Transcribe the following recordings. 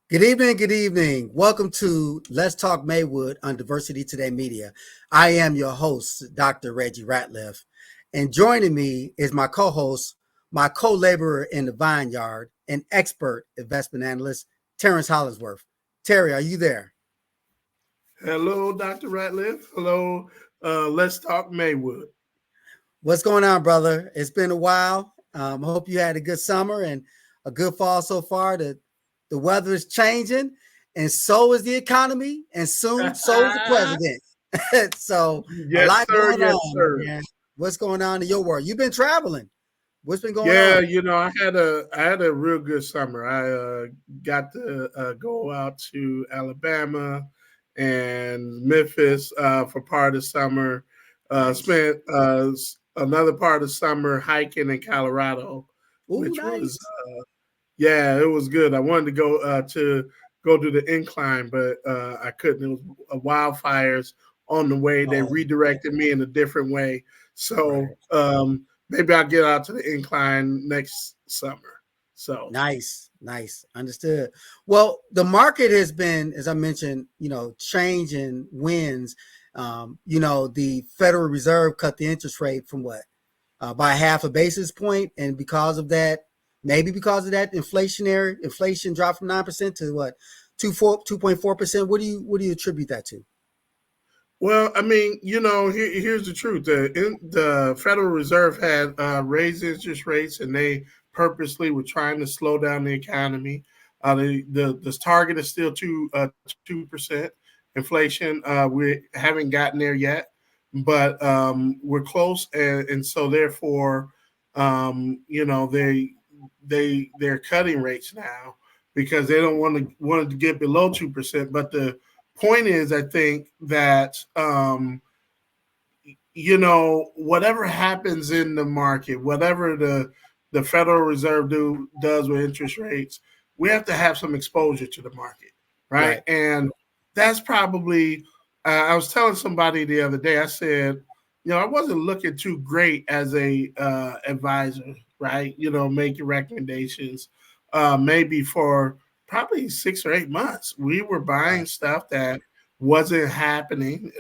Good evening, good evening. Welcome to Let's Talk Maywood on Diversity Today Media. I am your host, Dr. Reggie Ratliff, and joining me is my co-host, my co-laborer in the vineyard, and expert investment analyst, Terrence Hollingsworth. Terry, are you there? Hello, Dr. Ratliff. Hello, Let's Talk Maywood. What's going on, brother? It's been a while. Hope you had a good summer and a good fall so far. The weather is changing, and so is the economy, and soon so is the president. So a Yes, lot sir. going Yes, on, sir. man. What's going on in your world? You've been traveling. What's been going Yeah, on? I had a real good summer. I got to go out to Alabama and Memphis for part of the summer. Nice. Spent another part of summer hiking in Colorado, Ooh, which was nice. yeah, it was good. I wanted to go to the incline, but I couldn't. It was wildfires on the way. They Oh, redirected me in a different way. So right. maybe I'll get out to the incline next summer. So Nice, nice. Understood. Well, the market has been, as I mentioned, changing winds. The Federal Reserve cut the interest rate from what by half a basis point, and maybe because of that, inflation dropped from 9% to what 2.4%. What do you attribute that to? well, I mean, here's the truth. The Federal Reserve had raised interest rates, and they purposely were trying to slow down the economy. The target is still 2% inflation. We haven't gotten there yet, but we're close, and so therefore, they're cutting rates now because they don't want it to get below 2%. But the point is, I think that whatever happens in the market, whatever the Federal Reserve does with interest rates, we have to have some exposure to the market, right? Right. And that's probably. I was telling somebody the other day. I said, I wasn't looking too great as a advisor, right? Making recommendations, maybe for probably 6 or 8 months. We were buying Right. stuff that wasn't happening,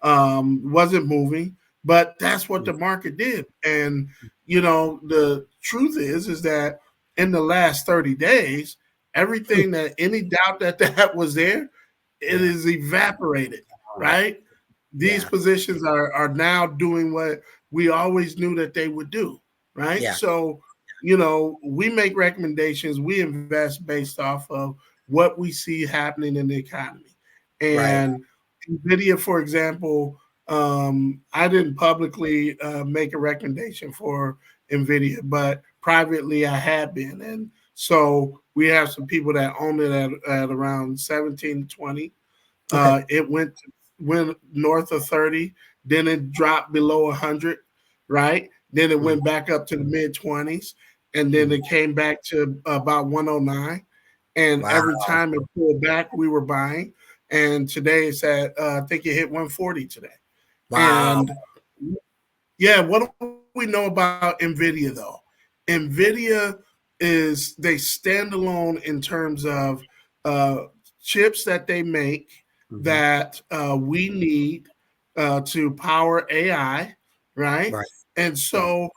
wasn't moving, but that's what the market did. And the truth is that in the last 30 days, everything that any doubt that was there, it Yeah. is evaporated, right? These Yeah. positions are now doing what we always knew that they would do, right? Yeah. So, we make recommendations, we invest based off of what we see happening in the economy. Right. And NVIDIA, for example, I didn't publicly make a recommendation for NVIDIA, but privately I had been. And so we have some people that own it at around 17 to 20. Okay. It went north of 30, then it dropped below 100, right? Then it Mhm. went back up to the mid 20s, and then Mhm. it came back to about 109. And Wow. every time it pulled back, we were buying. And today it's at, I think it hit 140 today. Wow. And yeah, what do we know about NVIDIA though? NVIDIA they stand alone in terms of uh, chips that they make Hmm. that we need to power AI, right? Right. And Right. so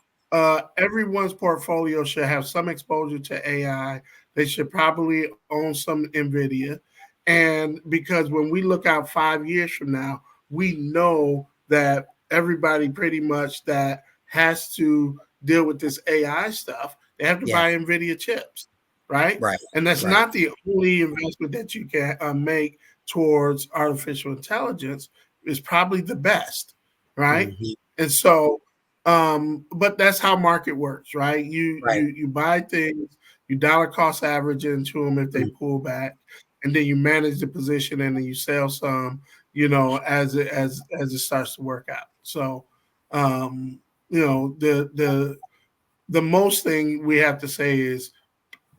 everyone's portfolio should have some exposure to AI. They should probably own some NVIDIA. And because when we look out 5 years from now, we know that everybody pretty much that has to deal with this AI stuff, they have to Yeah. buy NVIDIA chips, right? Right. And that's Right. not the only investment that you can make towards artificial intelligence. Is probably the best, right? Hmm. And so, but that's how market works, right? You Right. you you buy things, you dollar cost average into them if they Mhm. pull back, and then you manage the position and then you sell some, as it starts to work out. So, um, the most thing we have to say is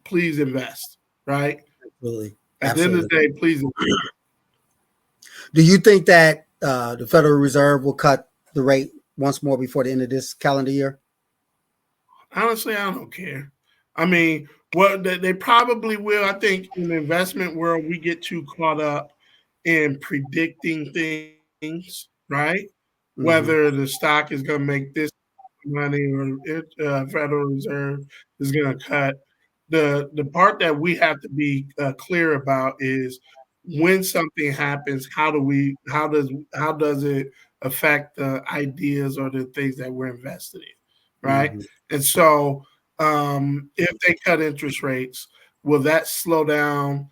please invest, right? Absolutely. At the end of Absolutely. the day, please. Do you think that the Federal Reserve will cut the rate once more before the end of this calendar year? Honestly, I don't care. I mean, Well, they probably will. I think in the investment world, we get too caught up in predicting things, right? Whether the Hmm. stock is going to make this money or Federal Reserve is going to cut. The part that we have to be clear about is when something happens, how does it affect the ideas or the things that we're invested in, right? Hmm. And so if they cut interest rates, will that slow down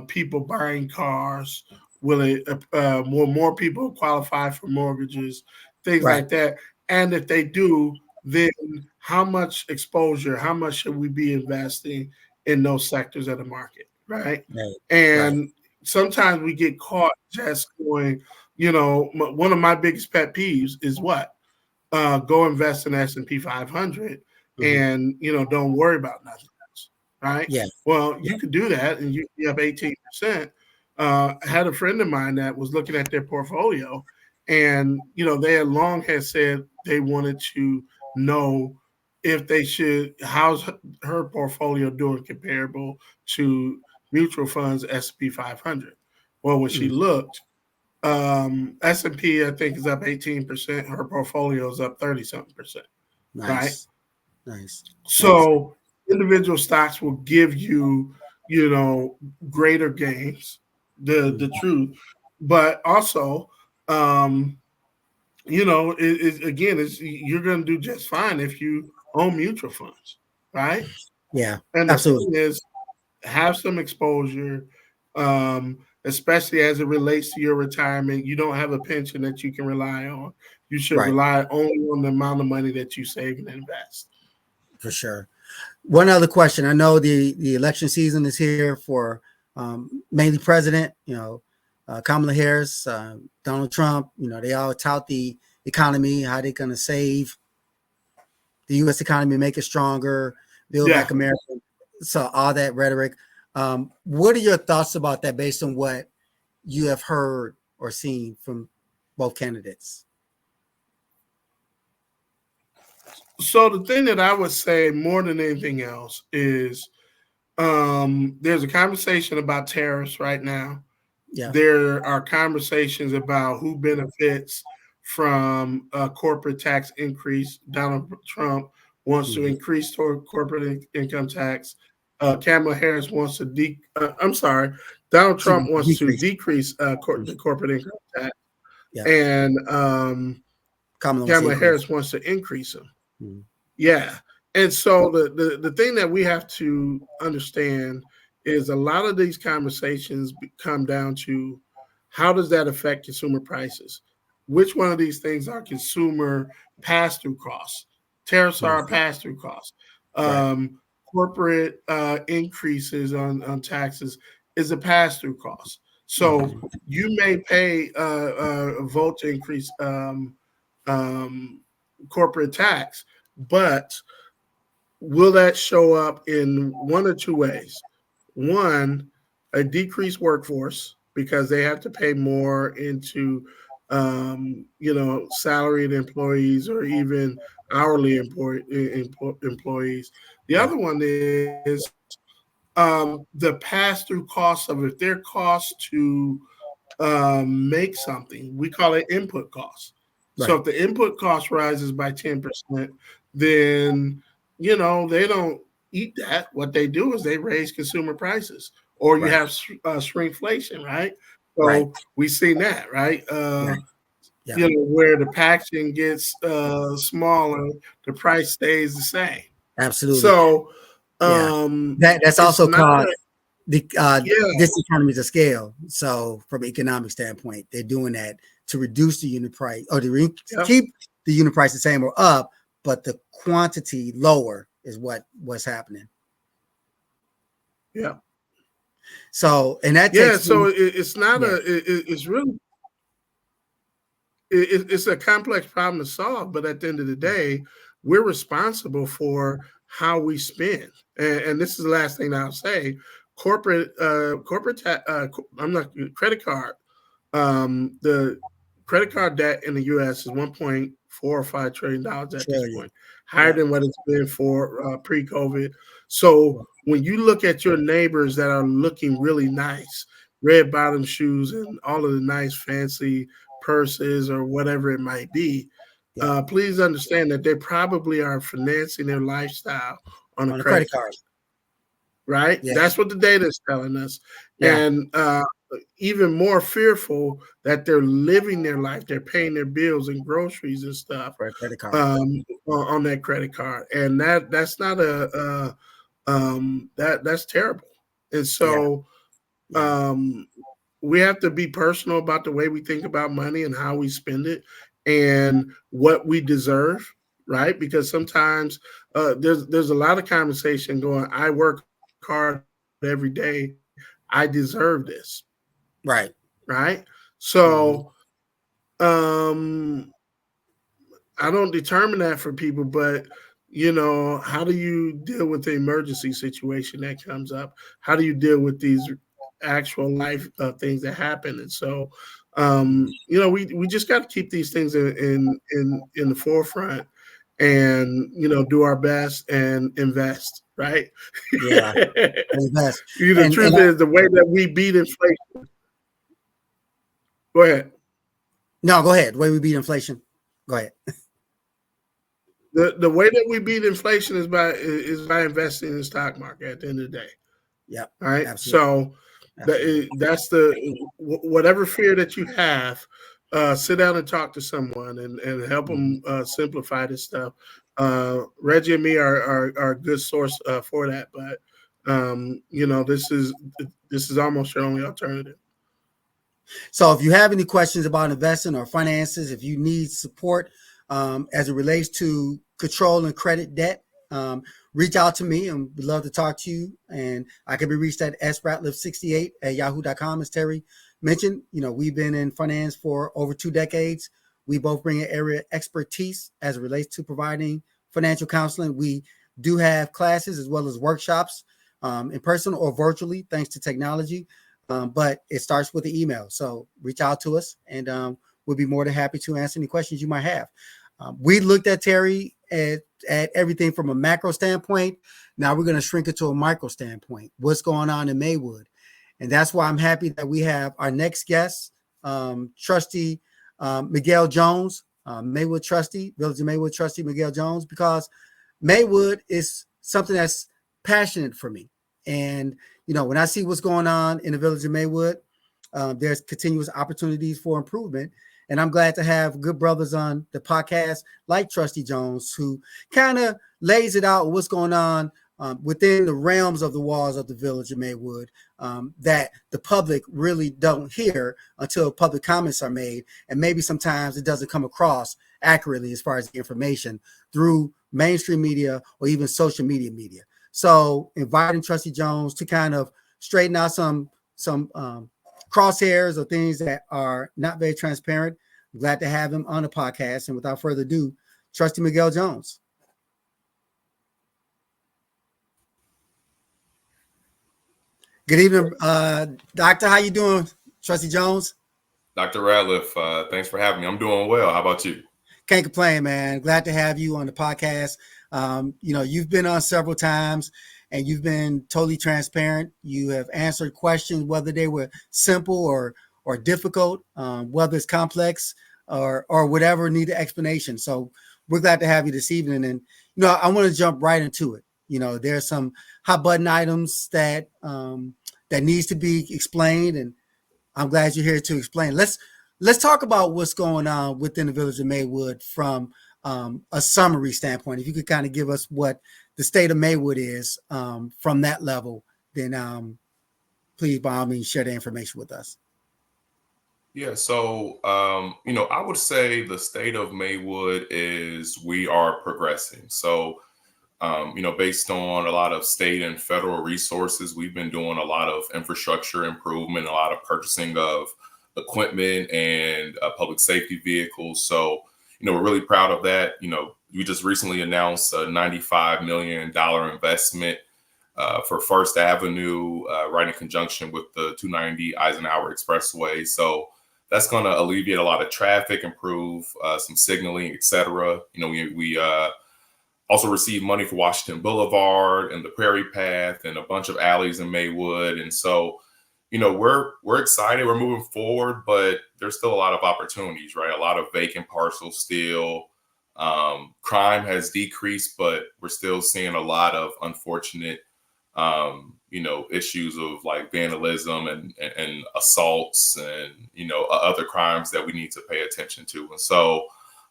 people buying cars? Will more people qualify for mortgages, things Right. like that? And if they do, then how much exposure, how much should we be investing in those sectors of the market, right? Right. Right. And sometimes we get caught just going, one of my biggest pet peeves is what? Go invest in S&P 500 Hmm. and, don't worry about nothing else, right? Yeah. Well, Yeah. you could do that and you could be up 18%. I had a friend of mine that was looking at their portfolio and, they had said they wanted to know if they should, how's her portfolio doing comparable to mutual funds S&P 500. Well, when she Mm. looked, S&P I think is up 18%. Her portfolio is up 30 something percent, right? Nice. Nice. Nice. So individual stocks will give you, you know, greater gains, the Mhm. truth, but also, um, again, you're going to do just fine if you own mutual funds, right? Yeah. And the Absolutely. thing is, have some exposure, especially as it relates to your retirement. You don't have a pension that you can rely on. You should Right. rely only on the amount of money that you save and invest. For sure. One other question. I know the election season is here for mainly president. Kamala Harris, Donald Trump. They all tout the economy, how they're going to save the U.S. economy, make it stronger, build Yeah. back America. So all that rhetoric. What are your thoughts about that, based on what you have heard or seen from both candidates? So the thing that I would say more than anything else is there's a conversation about tariffs right now. Yeah. There are conversations about who benefits from a corporate tax increase. Donald Trump wants to Hmm. increase corporate income tax. Kamala Harris wants to I'm sorry, Donald She Trump wants to wants to decrease. decrease Mhm. the corporate income tax, Yeah. and Kamala wants to Kamala increase. Harris wants to increase them. Mhm. Yeah. And so the thing that we have to understand is a lot of these conversations come down to how does that affect consumer prices? Which one of these things are consumer pass through costs? Tariffs are a Mhm. pass through cost. Right. Corporate increases on taxes is a pass through cost. So Hmm. you may pay a vote to increase um, corporate tax, but will that show up in one or two ways? One, a decreased workforce because they have to pay more into, salaried employees or even hourly employees. The Yeah. other one is the pass through cost of if their cost to make something. We call it input costs. So Right. if the input cost rises by 10%, then they don't eat that. What they do is they raise consumer prices, or you Right. have shrinkflation, right? Right. So we've seen that, right? Right. Yeah. Where the packaging gets smaller, the price stays the same. Absolutely. So Yeah. That's it's also not called a the yeah, diseconomies of scale. So from an economic standpoint, they're doing that to reduce the unit price, or to yeah, keep the unit price the same or up, but the quantity lower is what's happening. yeah. So, and that Yeah, takes so me, it's not yeah. it's really it's a complex problem to solve, but at the end of the day, we're responsible for how we spend. And this is the last thing I'll say. I'm not credit card. The credit card debt in the U.S. is $4 or $5 trillion at this Trillion. point, higher Yep. than what it's been for pre-COVID. So when you look at your neighbors that are looking really nice, red bottom shoes and all of the nice fancy purses or whatever it might be, Yep. please understand that they probably are financing their lifestyle on a On a credit credit card. card, right? Yeah. That's what the data is telling us. Yeah. And even more fearful that they're living their life, they're paying their bills and groceries and stuff For a credit card. on that credit card, and that's not that's terrible. And Yeah. so Yeah. um, we have to be personal about the way we think about money and how we spend it and what we deserve, right? Because sometimes there's a lot of conversation going. I work hard every day. I deserve this, Right. right? So Mm-hmm. um, I don't determine that for people, but how do you deal with the emergency situation that comes up? How do you deal with these actual life things that happen? And so, we just got to keep these things in the forefront, and do our best and invest, right? Yeah. And that's The and truth is, the way that we beat inflation. Go ahead. no, go ahead. Way we beat inflation. Go ahead. The way that we beat inflation is by investing in the stock market at the end of the day. Yep. All right. Absolutely. So Absolutely. that's whatever fear that you have, sit down and talk to someone and help Mm-hmm. them simplify this stuff. Reggie and me are a good source for that, but this is almost your only alternative. So if you have any questions about investing or finances, if you need support as it relates to controlling credit debt, reach out to me and we'd love to talk to you. And I can be reached at sratliff68@yahoo.com. As Terry mentioned, we've been in finance for over 2 decades. We both bring an area of expertise as it relates to providing financial counseling. We do have classes as well as workshops in person or virtually, thanks to technology. But it starts with the email. So reach out to us and we'll be more than happy to answer any questions you might have. We looked at Terry at everything from a macro standpoint. Now we're going to shrink it to a micro standpoint. What's going on in Maywood? And that's why I'm happy that we have our next guest, Trustee Miguel Jons, Maywood Trustee, Village of Maywood Trustee Miguel Jons, because Maywood is something that's passionate for me. And when I see what's going on in the Village of Maywood, there's continuous opportunities for improvement. And I'm glad to have good brothers on the podcast like Trustee Jons, who kind of lays it out what's going on within the realms of the walls of the Village of Maywood that the public really don't hear until public comments are made. And maybe sometimes it doesn't come across accurately as far as the information through mainstream media or even social media. So inviting Trustee Jons to kind of straighten out some crosshairs or things that are not very transparent. I'm glad to have him on the podcast. And without further ado, Trustee Miguel Jons. Good evening, Doctor. How you doing, Trustee Jons? Dr. Ratliff, thanks for having me. I'm doing well. How about you? Can't complain, man. Glad to have you on the podcast. You've been on several times and you've been totally transparent. You have answered questions, whether they were simple or difficult, whether it's complex or whatever needed explanation. So we're glad to have you this evening. And, I want to jump right into it. There's some hot button items that needs to be explained. And I'm glad you're here to explain. Let's talk about what's going on within the Village of Maywood from a summary standpoint. If you could kind of give us what the state of Maywood is from that level, then please, by all means, share the information with us. Yeah, so, I would say the state of Maywood is we are progressing. So, based on a lot of state and federal resources, we've been doing a lot of infrastructure improvement, a lot of purchasing of equipment and public safety vehicles. So, we're really proud of that. We just recently announced a $95 million investment for First Avenue, right in conjunction with the 290 Eisenhower Expressway. So that's going to alleviate a lot of traffic, improve some signaling, etc. We also received money for Washington Boulevard and the Prairie Path and a bunch of alleys in Maywood. And so, we're excited. We're moving forward, but there's still a lot of opportunities, right? A lot of vacant parcels still. Crime has decreased, but we're still seeing a lot of unfortunate, issues of like vandalism and assaults and, other crimes that we need to pay attention to. And so,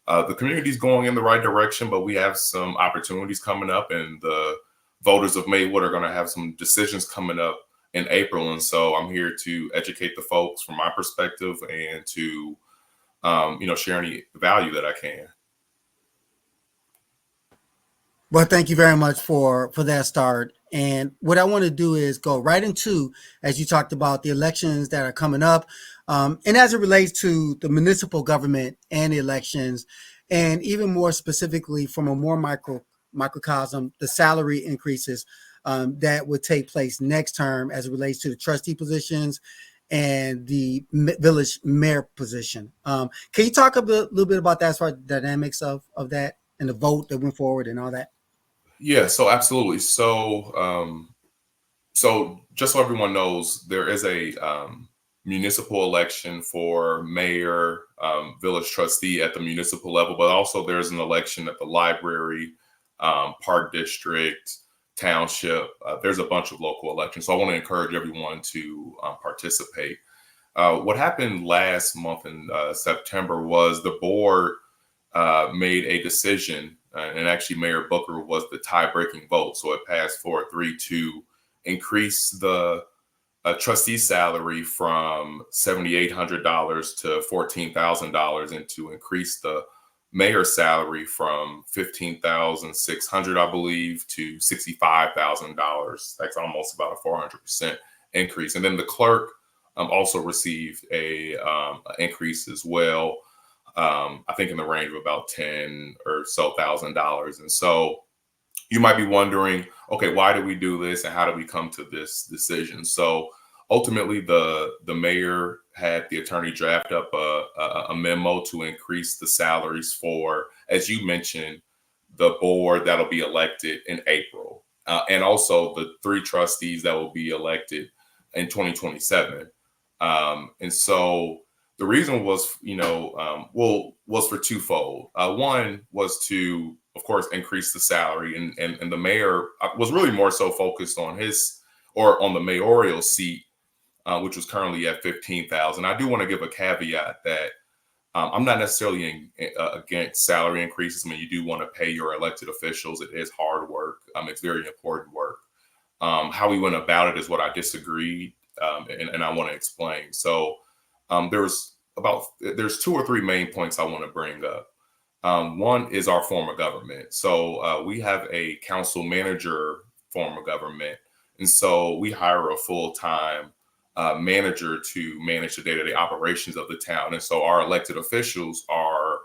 the community is going in the right direction, but we have some opportunities coming up, and the voters of Maywood are going to have some decisions coming up in April. And so I'm here to educate the folks from my perspective and to, share any value that I can. Well, thank you very much for that start. And what I want to do is go right into, as you talked about, the elections that are coming up, and as it relates to the municipal government and the elections, and even more specifically from a more microcosm, the salary increases that would take place next term as it relates to the trustee positions and the village mayor position. Can you talk little bit about that as far as the dynamics of that and the vote that went forward and all that? Yeah, so absolutely. So just so everyone knows, there is a municipal election for mayor, village trustee at the municipal level, but also there's an election at the library, park district, township. There's a bunch of local elections. So I want to encourage everyone to participate. What happened last month in September was the board made a decision, and actually Mayor Booker was the tie-breaking vote. So it passed 4-3 to increase the trustee salary from $7,800 to $14,000, and to increase the mayor's salary from $15,600, I believe, to $65,000. That's almost about a 400% increase. And then the clerk also received a increase as well. I think in the range of about $10,000 or so. And so you might be wondering, okay, why did we do this and how did we come to this decision? So ultimately, the mayor had the attorney draft up a memo to increase the salaries for, as you mentioned, the board that'll be elected in April, and also the 3 trustees that will be elected in 2027. And so the reason was, was for twofold. One was to, of course, increase the salary, and the mayor was really more so focused on on the mayoral seat, which was currently at $15,000. I do want to give a caveat that I'm not necessarily against salary increases. I mean, you do want to pay your elected officials. It is hard work. It's very important work. How we went about it is what I disagreed, and I want to explain. So there's 2 or 3 main points I want to bring up. One is our form of government. So we have a council manager form of government. And so we hire a full-time manager to manage the day-to-day operations of the town. And so our elected officials are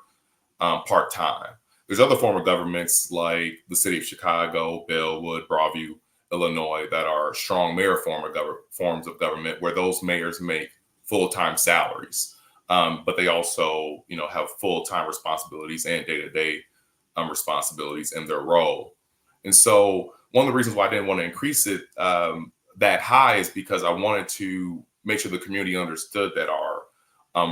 part-time. There's other form of governments like the city of Chicago, Bellwood, Broadview, Illinois, that are strong mayor forms of government, where those mayors make full-time salaries. But they also, have full-time responsibilities and day-to-day responsibilities in their role. And so one of the reasons why I didn't want to increase it that high is because I wanted to make sure the community understood that our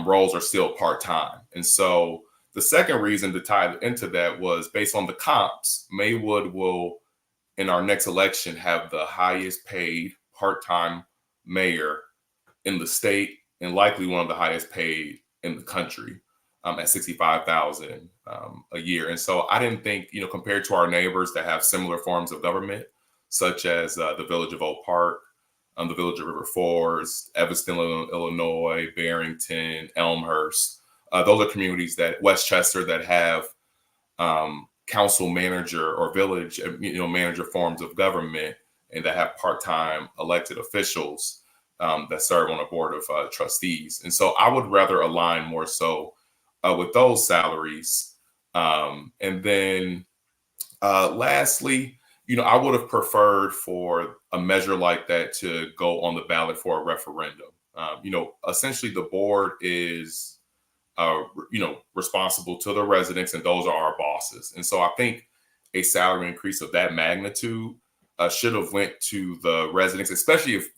roles are still part-time. And so the second reason to tie into that was based on the comps. Maywood will, in our next election, have the highest paid part-time mayor in the state, and likely one of the highest paid in the country, at $65,000 a year. And so I didn't think, compared to our neighbors that have similar forms of government, such as the village of Oak Park, the village of River Forest, Evanston, Illinois, Barrington, Elmhurst. Those are communities Westchester, that have council manager or village, manager forms of government, and that have part-time elected officials that serve on a board of trustees. And so I would rather align more so with those salaries. And then lastly, I would have preferred for a measure like that to go on the ballot for a referendum. Essentially the board is, responsible to the residents, and those are our bosses. And so I think a salary increase of that magnitude should have went to the residents, especially if,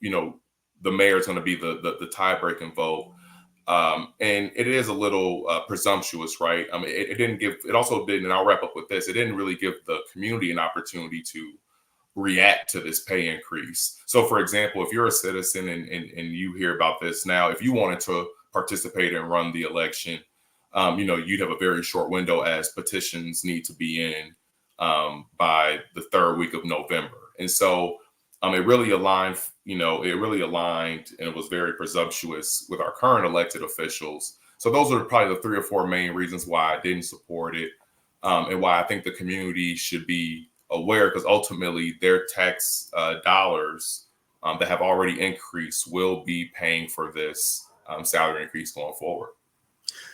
the mayor is going to be the tie-breaking vote. And it is a little presumptuous, right? I mean, it didn't give, it also didn't, and I'll wrap up with this, it didn't really give the community an opportunity to react to this pay increase. So for example, if you're a citizen and you hear about this now, if you wanted to participate and run the election, you'd have a very short window, as petitions need to be in by the third week of November. And so it really aligned, and it was very presumptuous with our current elected officials. So those are probably the 3 or 4 main reasons why I didn't support it, and why I think the community should be aware, because ultimately their tax dollars that have already increased will be paying for this salary increase going forward.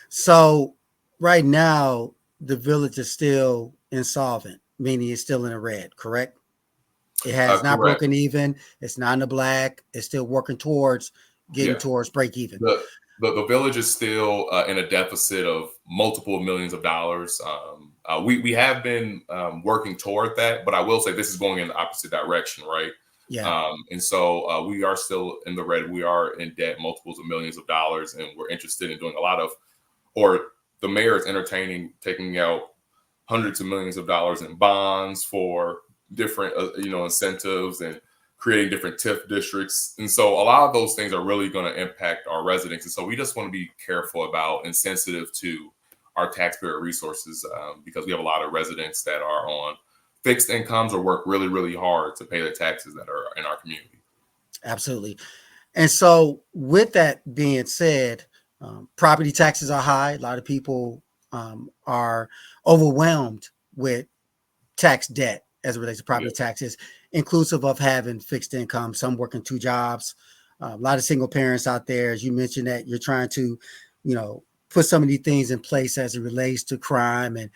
So right now, the village is still insolvent, meaning it's still in the red, correct? It has not Correct. broken even. It's not in the black. It's still working towards getting towards break even. The village is still in a deficit of multiple millions of dollars. We have been working toward that, but I will say this is going in the opposite direction, right? Yeah. And so we are still in the red. We are in debt, multiples of millions of dollars, and we're interested in doing a lot of, or the mayor is entertaining taking out hundreds of millions of dollars in bonds for different, incentives, and creating different TIF districts. And so a lot of those things are really going to impact our residents. And so we just want to be careful about and sensitive to our taxpayer resources, because we have a lot of residents that are on fixed incomes or work really, really hard to pay the taxes that are in our community. Absolutely. And so with that being said, property taxes are high. A lot of people are overwhelmed with tax debt as it relates to property taxes, inclusive of having fixed income, some working 2 jobs, a lot of single parents out there. As you mentioned, that you're trying to, put some of these things in place as it relates to crime and,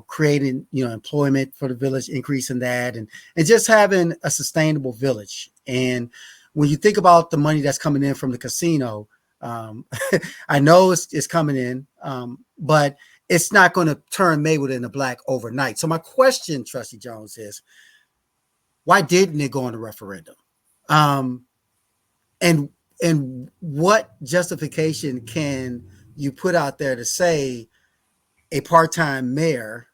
creating, employment for the village, increasing that, and just having a sustainable village. And when you think about the money that's coming in from the casino, I know it's coming in, but it's not going to turn Maywood into black overnight. So my question, Trustee Jons, is why didn't it go on the referendum? And what justification can you put out there to say a part-time mayor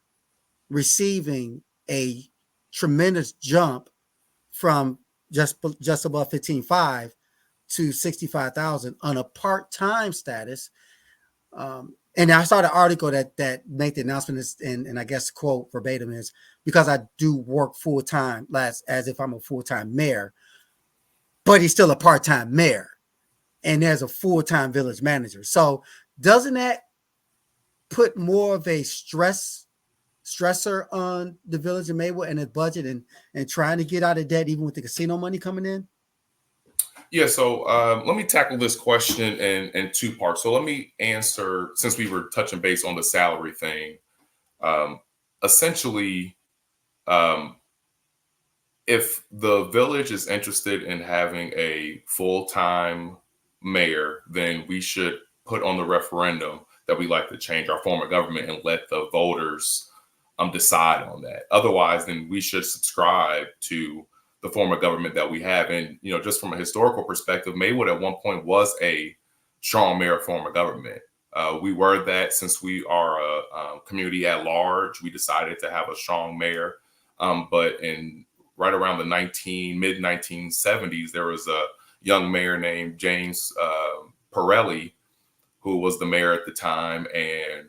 receiving a tremendous jump from just above 15.5 to 65,000 on a part-time status? And I saw the article that made the announcement is, and I guess quote verbatim is, because I do work full time, as if I'm a full-time mayor, but he's still a part-time mayor, and there's a full-time village manager. So doesn't that put more of a stressor on the village of Maywood and its budget and trying to get out of debt, even with the casino money coming in? Yeah, so let me tackle this question in 2 parts. So let me answer, since we were touching base on the salary thing. Essentially, if the village is interested in having a full-time mayor, then we should put on the referendum that we like to change our form of government and let the voters decide on that. Otherwise, then we should subscribe to the form of government that we have. And, just from a historical perspective, Maywood at one point was a strong mayor form of government. We were that since we are a community at large. We decided to have a strong mayor. But right around the mid 1970s, there was a young mayor named James Pirelli, who was the mayor at the time, and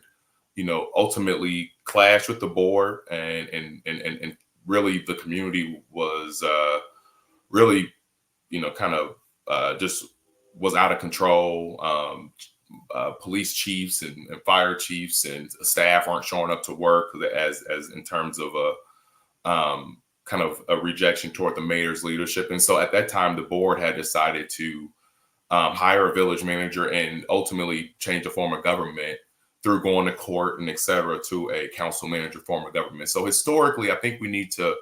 ultimately clashed with the board, and really the community was really kind of just was out of control. Police chiefs and fire chiefs and staff aren't showing up to work as in terms of a kind of a rejection toward the mayor's leadership. And so at that time, the board had decided to hire a village manager and ultimately change the form of government through going to court and et cetera to a council manager form of government. So historically, I think we need to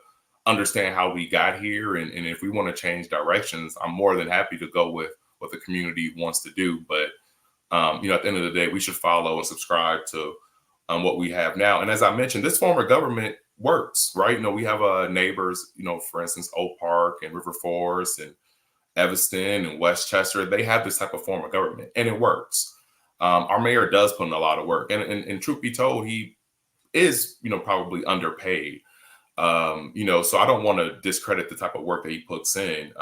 understand how we got here. And if we want to change directions, I'm more than happy to go with what the community wants to do. But you know, at the end of the day, we should follow and subscribe to what we have now. And as I mentioned, this form of government works, right? You know, we have neighbors, you know, for instance, Oak Park and River Forest and Evanston and Westchester. They have this type of form of government, and it works. Our mayor does put in a lot of work, and truth be told, he is, you know, probably underpaid. You know, so I don't want to discredit the type of work that he puts in.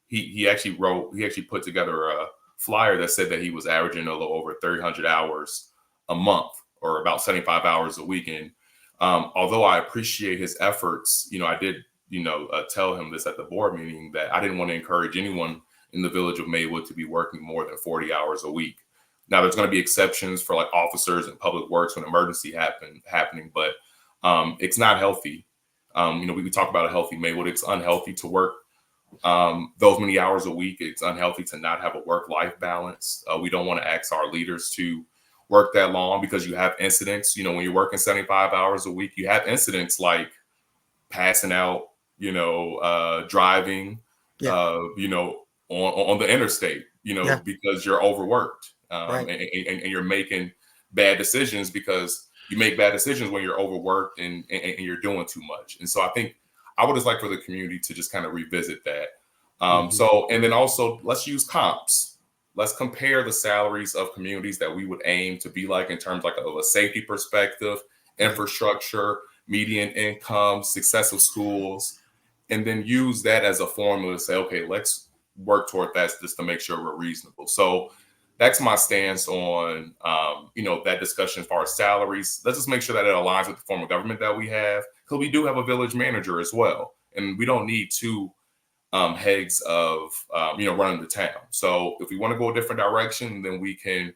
He actually put together a flyer that said that he was averaging a little over 300 hours a month, or about 75 hours a week. And although I appreciate his efforts, you know, I did, you know, tell him this at the board meeting, that I didn't want to encourage anyone in the village of Maywood to be working more than 40 hours a week. Now, there's going to be exceptions for like officers and public works when emergency happening, but it's not healthy. You know, we talk about a healthy Maywood. It's unhealthy to work those many hours a week. It's unhealthy to not have a work-life balance. We don't want to ask our leaders to work that long, because you have incidents. You know, when you're working 75 hours a week, you have incidents like passing out, you know, driving, you know, on the interstate, you know, because you're overworked, and you're making bad decisions, because you make bad decisions when you're overworked and you're doing too much. And so I think I would just like for the community to just kind of revisit that. So, and then also let's use comps. Let's compare the salaries of communities that we would aim to be like in terms like of a safety perspective, infrastructure, median income, success of schools, and then use that as a formula to say, okay, let's work toward that just to make sure we're reasonable. So that's my stance on, you know, that discussion as far as salaries. Let's just make sure that it aligns with the form of government that we have, because we do have a village manager as well, and we don't need two heads of, you know, running the town. So if we want to go a different direction, then we can,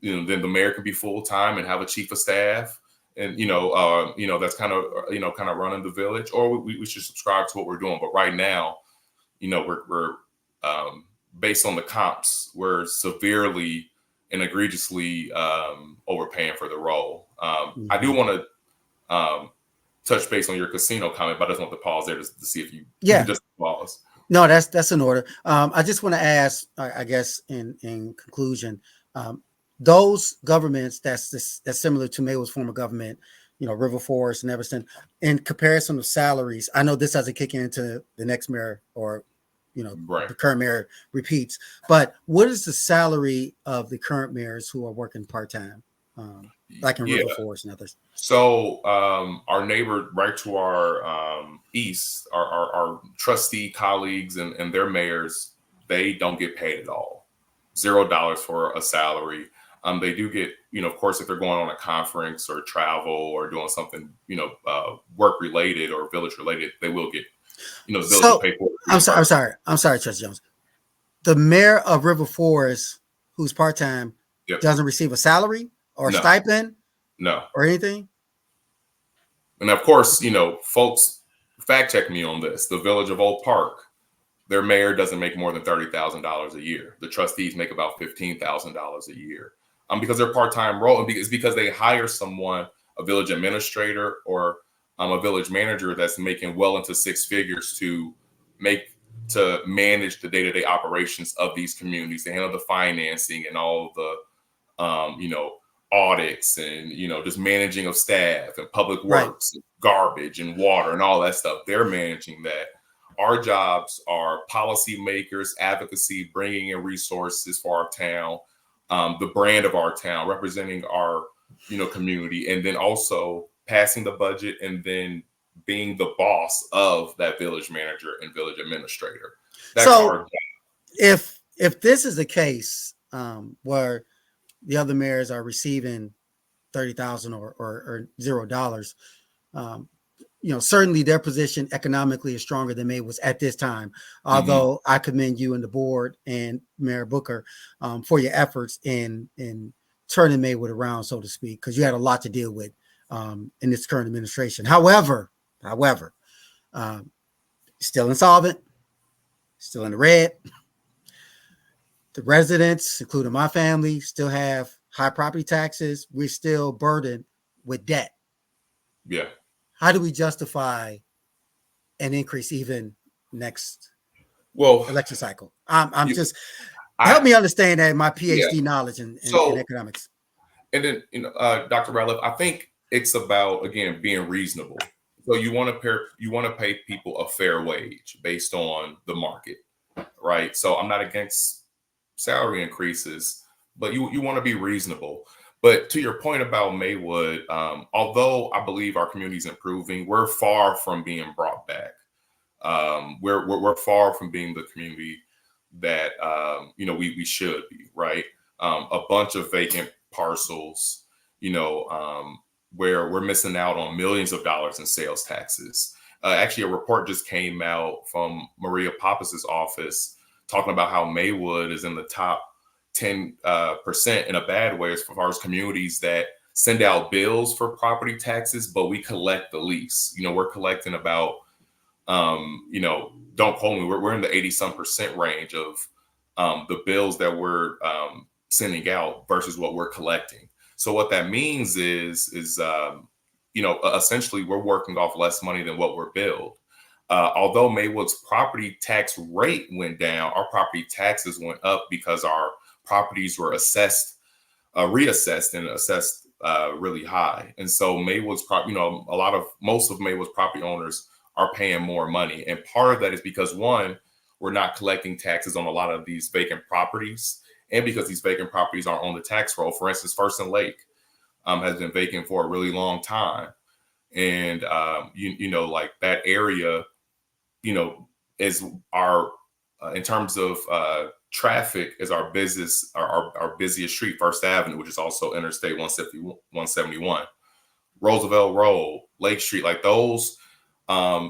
you know, then the mayor can be full time and have a chief of staff, and you know, that's kind of, you know, kind of running the village, or we should subscribe to what we're doing. But right now, you know, we're based on the comps, we're severely and egregiously overpaying for the role. I do want to touch base on your casino comment, but I just want to pause there to see if you just pause. No, that's in order. I just want to ask, I guess, in conclusion, those governments that's similar to Maywood's form of government, you know, River Forest and Everston, in comparison of salaries. I know this doesn't kick into the next mayor, or you know, the current mayor repeats, but what is the salary of the current mayors who are working part-time, like in River Forest and others? So our neighbor right to our east, our trustee colleagues and their mayors, they don't get paid at all. $0 for a salary. They do get, you know, of course, if they're going on a conference or travel or doing something, you know, work related or village related, they will get, you know, the village will pay for it. I'm sorry, Trustee Jones. The mayor of River Forest, who's part-time, doesn't receive a salary or a stipend? No. Or anything? And of course, you know, folks, fact check me on this. The village of Oak Park, their mayor doesn't make more than $30,000 a year. The trustees make about $15,000 a year. Because they're part-time role, and it's because they hire someone, a village administrator or a village manager that's making well into six figures to manage the day-to-day operations of these communities, to handle the financing and all the you know, audits and, you know, just managing of staff and public works, and garbage and water and all that stuff. They're managing that. Our jobs are policy makers, advocacy, bringing in resources for our town, the brand of our town, representing our, you know, community, and then also passing the budget and then being the boss of that village manager and village administrator. That's our job. If this is the case, where the other mayors are receiving $30,000 or $0, you know, certainly their position economically is stronger than Maywood's at this time. Although I commend you and the board and Mayor Booker for your efforts in turning Maywood around, so to speak, because you had a lot to deal with in this current administration. However, still insolvent, still in the red. The residents, including my family, still have high property taxes. We're still burdened with debt. Yeah. How do we justify an increase even next election cycle? I Help me understand that in my Yeah. PhD knowledge in So, economics. and then, Dr. Ratliff, I think it's about, again, being reasonable. So you want to pay people a fair wage based on the market, right? So I'm not against salary increases, but you want to be reasonable. But to your point about Maywood, although I believe our community is improving, we're far from being brought back. We're far from being the community that we should be, right? A bunch of vacant parcels, where we're missing out on millions of dollars in sales taxes. Actually, a report just came out from Maria Pappas's office talking about how Maywood is in the top 10% in a bad way as far as communities that send out bills for property taxes, but we collect the least. We're collecting about, don't quote me, we're in the 80-some% range of the bills that we're sending out versus what we're collecting. So what that means is essentially we're working off less money than what we're billed. Although Maywood's property tax rate went down, our property taxes went up because our properties were reassessed and assessed really high. And so Maywood's most of Maywood's property owners are paying more money. And part of that is because, one, we're not collecting taxes on a lot of these vacant properties, and because these vacant properties aren't on the tax roll. For instance, First and Lake has been vacant for a really long time. And, like that area, is our, in terms of traffic, is our busiest street, First Avenue, which is also Interstate 171, Roosevelt Road, Lake Street, like those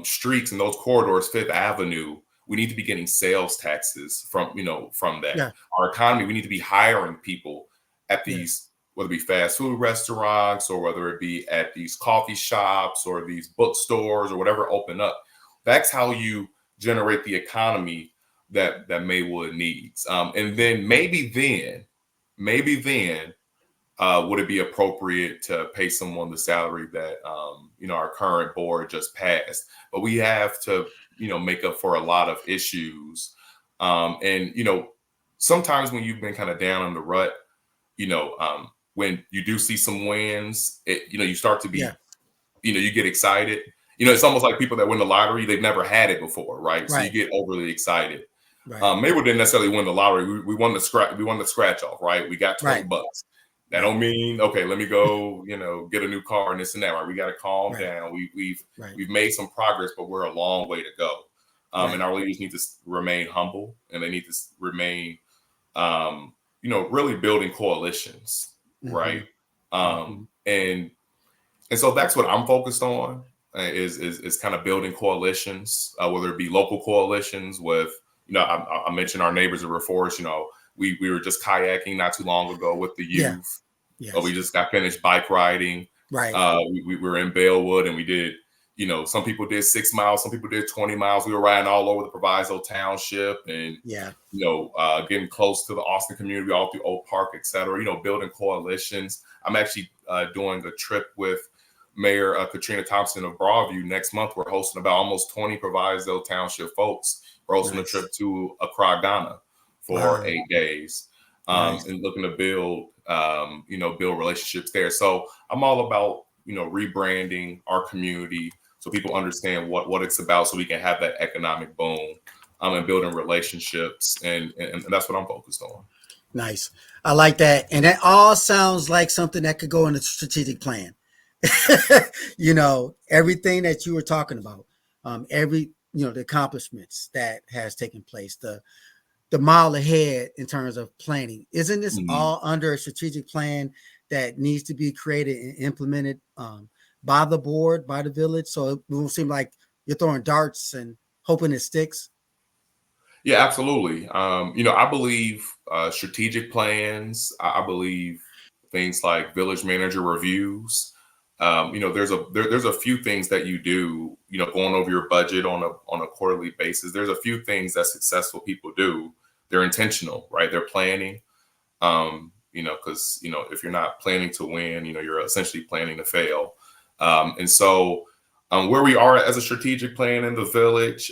streets and those corridors, Fifth Avenue, we need to be getting sales taxes from that. Yeah. Our economy, we need to be hiring people at these, whether it be fast food restaurants or whether it be at these coffee shops or these bookstores or whatever open up. That's how you generate the economy that Maywood needs. And then maybe then would it be appropriate to pay someone the salary that our current board just passed? But we have to make up for a lot of issues. And sometimes when you've been kind of down in the rut, when you do see some wins, you start to be, you get excited. It's almost like people that win the lottery, they've never had it before, right? So you get overly excited. Right. Maywood didn't necessarily win the lottery. We won the scratch off, right? We got $20. That don't mean, okay, let me go, get a new car and this and that, right? We got to calm down. We've made some progress, but we're a long way to go. And our leaders need to remain humble, and they need to remain, really building coalitions, right? And so that's what I'm focused on, is kind of building coalitions, whether it be local coalitions with, I mentioned our neighbors of Reforest. We were just kayaking not too long ago with the youth. We just got finished bike riding. Right. We were in Maywood, and we did, some people did 6 miles, some people did 20 miles. We were riding all over the Proviso Township and, getting close to the Austin community, all through Oak Park, et cetera, building coalitions. I'm actually doing a trip with Mayor Katrina Thompson of Broadview next month. We're hosting about almost 20 Proviso Township folks. We're hosting a trip to Accra, Ghana for 8 days, and looking to build relationships there. So I'm all about, rebranding our community so people understand what it's about, so we can have that economic boom, and building relationships. And that's what I'm focused on. Nice. I like that. And that all sounds like something that could go in a strategic plan. Everything that you were talking about, the accomplishments that has taken place, the mile ahead in terms of planning. Isn't this all under a strategic plan that needs to be created and implemented by the board, by the village? So it won't seem like you're throwing darts and hoping it sticks. Yeah, absolutely. I believe strategic plans. I believe things like village manager reviews. There's a few things that you do, going over your budget on a quarterly basis. There's a few things that successful people do. They're intentional, right? They're planning, because, if you're not planning to win, you're essentially planning to fail. And so where we are as a strategic plan in the village,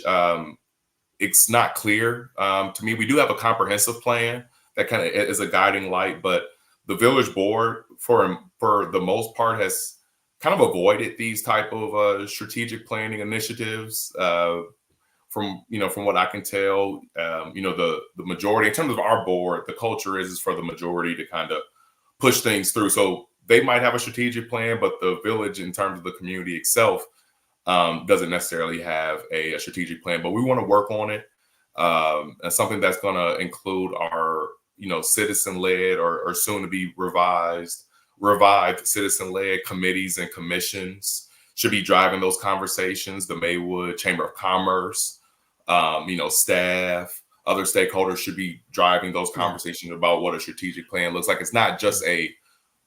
it's not clear to me. We do have a comprehensive plan, that kind of is a guiding light. But the village board, for the most part, has kind of avoided these type of strategic planning initiatives. From what I can tell, the majority in terms of our board, the culture is for the majority to kind of push things through. So they might have a strategic plan, but the village, in terms of the community itself, doesn't necessarily have a strategic plan. But we want to work on it. And something that's going to include our, citizen-led or soon to be revived citizen-led committees and commissions should be driving those conversations. The Maywood Chamber of Commerce, staff, other stakeholders should be driving those conversations about what a strategic plan looks like. It's not just a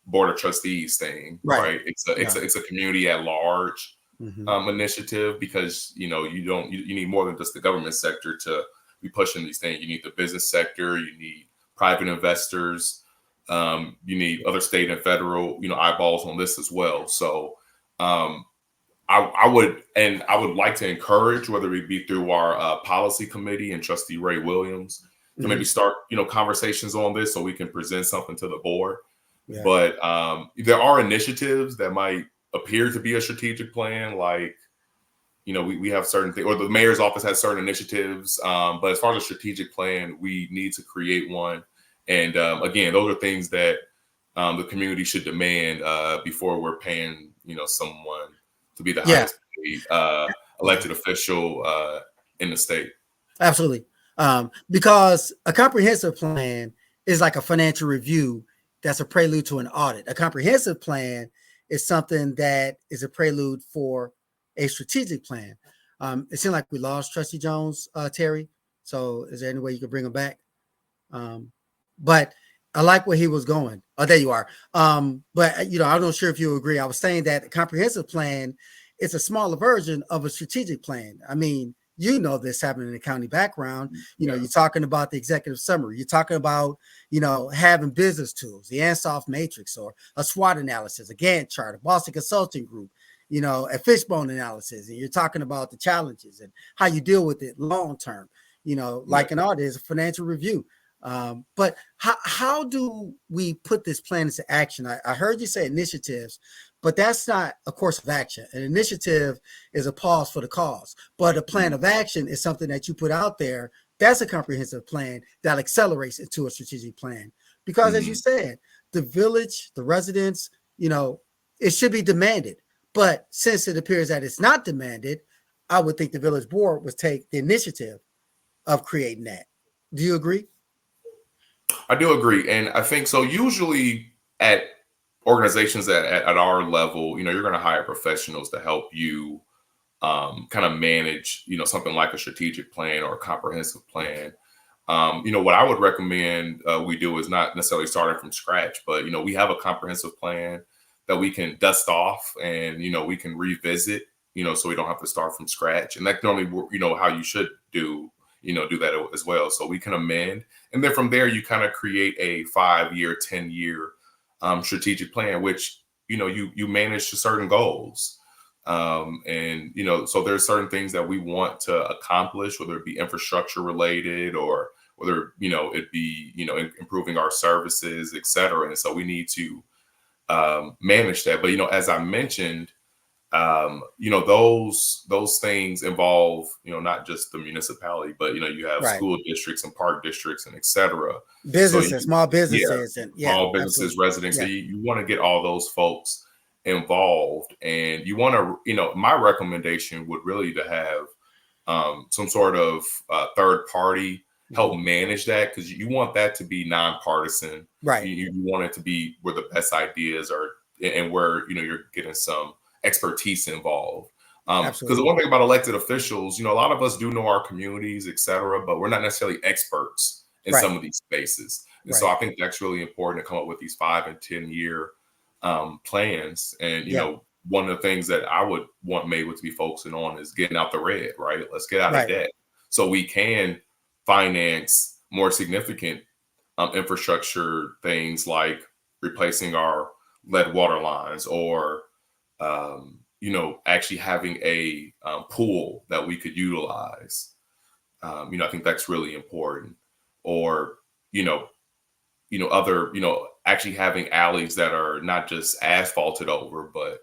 board of trustees thing, right? It's a community at large initiative, because you need more than just the government sector to be pushing these things. You need the business sector, you need private investors, you need other state and federal eyeballs on this as well. So I would like to encourage, whether it be through our policy committee and Trustee Ray Williams, to maybe start conversations on this so we can present something to the board. Yeah. But there are initiatives that might appear to be a strategic plan, like we have certain things, or the mayor's office has certain initiatives. But as far as a strategic plan, we need to create one. And again, those are things that the community should demand before we're paying someone to be the highest paid elected official in the state. Absolutely. Because a comprehensive plan is like a financial review that's a prelude to an audit. A comprehensive plan is something that is a prelude for a strategic plan. It seemed like we lost Trustee Jons, Terry. So is there any way you could bring him back? But I like where he was going. Oh, there you are. But I'm not sure if you agree. I was saying that a comprehensive plan is a smaller version of a strategic plan. I mean, this happening in the county background. You're talking about the executive summary. You're talking about, having business tools, the Ansoff matrix, or a SWOT analysis, a Gantt chart, a Boston Consulting Group, a fishbone analysis. And you're talking about the challenges and how you deal with it long term. Like an audit is a financial review. But how do we put this plan into action? I heard you say initiatives, but that's not a course of action. An initiative is a pause for the cause, but a plan of action is something that you put out there. That's a comprehensive plan that accelerates into a strategic plan. Because as you said, the village, the residents, it should be demanded. But since it appears that it's not demanded, I would think the village board would take the initiative of creating that. Do you agree? I do agree. And I think so. Usually at organizations at our level, you're going to hire professionals to help you kind of manage, something like a strategic plan or a comprehensive plan. What I would recommend we do is not necessarily starting from scratch, but, we have a comprehensive plan that we can dust off and, we can revisit, so we don't have to start from scratch. And that's normally, how you should do that as well. So we can amend. And then from there, you kind of create a 5-year, 10-year strategic plan, which, you manage to certain goals. And, so there's certain things that we want to accomplish, whether it be infrastructure related or whether, it be, improving our services, et cetera. And so we need to manage that. But, as I mentioned, those things involve, not just the municipality, but, you have school districts and park districts and et cetera. Businesses, small businesses, small businesses, absolutely. Residents. So you want to get all those folks involved, and you want to, my recommendation would really to have some sort of third party help manage that, because you want that to be nonpartisan. Right. You want it to be where the best ideas are and where, you're getting some expertise involved. Because the one thing about elected officials, a lot of us do know our communities, et cetera, but we're not necessarily experts in some of these spaces. And so I think that's really important to come up with these 5 and 10-year plans. And, one of the things that I would want Maywood to be focusing on is getting out the red, right? Let's get out of debt so we can finance more significant infrastructure things like replacing our lead water lines, or actually having a pool that we could utilize. I think that's really important. Or, other, actually having alleys that are not just asphalted over, but